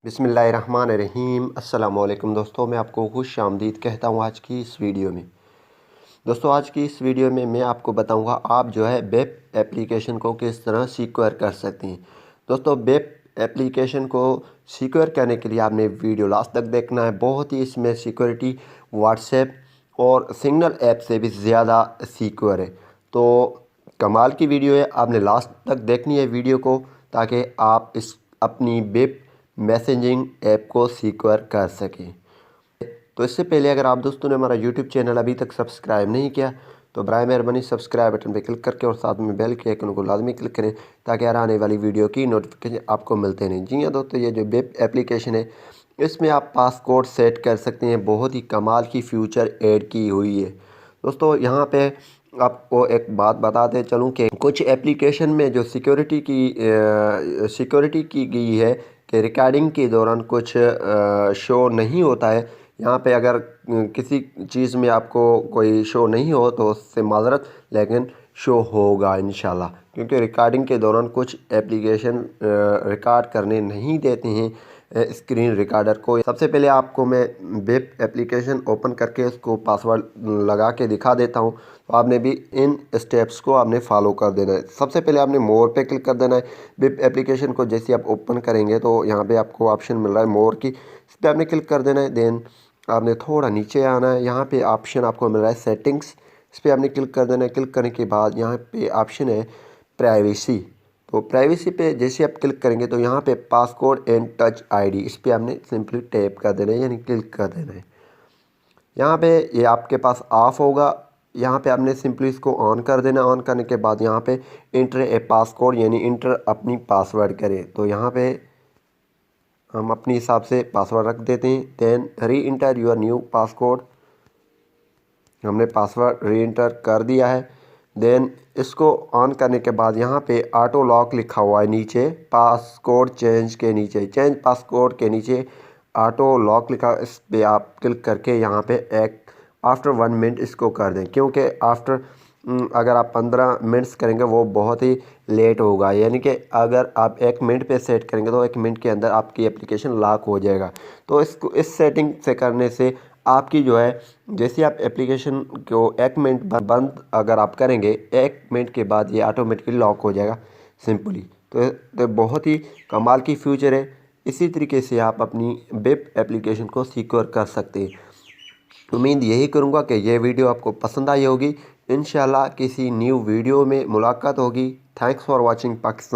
बिस्मिल्लाहिर्रहमानिर्रहीम। अस्सलामुअलैकुम दोस्तों, मैं आपको खुश आमदीद कहता हूँ आज की इस वीडियो में। दोस्तों, आज की इस वीडियो में मैं आपको बताऊँगा आप जो है वेब एप्लीकेशन को किस तरह सिक्योर कर सकते हैं। दोस्तों, वेब एप्लीकेशन को सिक्योर करने के लिए आपने वीडियो लास्ट तक देखना है। बहुत ही इसमें सिक्योरिटी व्हाट्सएप और सिग्नल ऐप से भी ज़्यादा सिक्योर है। तो कमाल की वीडियो है, आपने लास्ट तक देखनी है वीडियो को, ताकि आप इस अपनी वेब मैसेजिंग ऐप को सिक्योर कर सकें। तो इससे पहले अगर आप दोस्तों ने हमारा यूट्यूब चैनल अभी तक सब्सक्राइब नहीं किया तो बराए मेहरबानी सब्सक्राइब बटन पर क्लिक करके और साथ में बेल के आइकन को लाजमी क्लिक करें, ताकि हर आने वाली वीडियो की नोटिफिकेशन आपको मिलते रहें। जी हाँ दोस्तों, ये जो वेब एप्लीकेशन है इसमें आप पासकोड सेट कर सकते हैं। बहुत ही कमाल की फीचर ऐड की हुई है। दोस्तों, यहाँ पे आपको एक बात बताते चलूँ कि कुछ एप्लीकेशन में जो सिक्योरिटी की गई है कि रिकॉर्डिंग के दौरान कुछ शो नहीं होता है। यहाँ पे अगर किसी चीज़ में आपको कोई शो नहीं हो तो उससे माज़रत, लेकिन शो होगा इंशाल्लाह, क्योंकि रिकॉर्डिंग के दौरान कुछ एप्लीकेशन रिकॉर्ड करने नहीं देते हैं स्क्रीन रिकॉर्डर को। सबसे पहले आपको मैं वेब एप्लीकेशन ओपन करके उसको पासवर्ड लगा के दिखा देता हूँ। तो आपने भी इन स्टेप्स को आपने फॉलो कर देना है। सबसे पहले आपने मोर पे क्लिक कर देना है। वेब एप्लीकेशन को जैसे आप ओपन करेंगे तो यहाँ पे आपको ऑप्शन मिल रहा है मोर की, इस पर आपने क्लिक कर देना है। देन आपने थोड़ा नीचे आना है, यहाँ पे ऑप्शन आपको मिल रहा है सेटिंग्स, इस पर आपने क्लिक कर देना है। क्लिक करने के बाद यहाँ पे ऑप्शन है प्राइवेसी। तो प्राइवेसी पे जैसे आप क्लिक करेंगे तो यहाँ पे पासकोड एंड टच आईडी, इस पर आपने सिंपली टैप कर देना है, यानी क्लिक कर देना है। यहाँ पे ये आपके पास ऑफ होगा। यहाँ पे आपने सिंपली इसको ऑन कर देना। ऑन करने के बाद यहाँ पे इंटर ए पासकोड, यानी इंटर अपनी पासवर्ड करें। तो यहाँ पे हम अपने हिसाब से पासवर्ड रख देते हैं। देन री इंटर योर न्यू पासकोड, हमने पासवर्ड री इंटर कर दिया है। देन इसको ऑन करने के बाद यहाँ पे ऑटो लॉक लिखा हुआ है नीचे, पासकोड चेंज के नीचे, चेंज पासकोड के नीचे ऑटो लॉक लिखा, इस पर आप क्लिक करके यहाँ पे एक आफ्टर 1 मिनट इसको कर दें, क्योंकि आफ्टर अगर आप 15 मिनट्स करेंगे वो बहुत ही लेट होगा। यानी कि अगर आप 1 मिनट पे सेट करेंगे तो 1 मिनट के अंदर आपकी एप्लीकेशन लॉक हो जाएगा। तो इसको इस सेटिंग से करने से आपकी जो है, जैसे आप एप्लीकेशन को 1 मिनट बंद अगर आप करेंगे, 1 मिनट के बाद ये ऑटोमेटिकली लॉक हो जाएगा सिंपली। तो बहुत ही कमाल की फीचर है। इसी तरीके से आप अपनी वेब एप्लीकेशन को सिक्योर कर सकते हैं। उम्मीद यही करूँगा कि यह वीडियो आपको पसंद आई होगी। इंशाल्लाह किसी न्यू वीडियो में मुलाकात होगी। Thanks for watching Pakistan.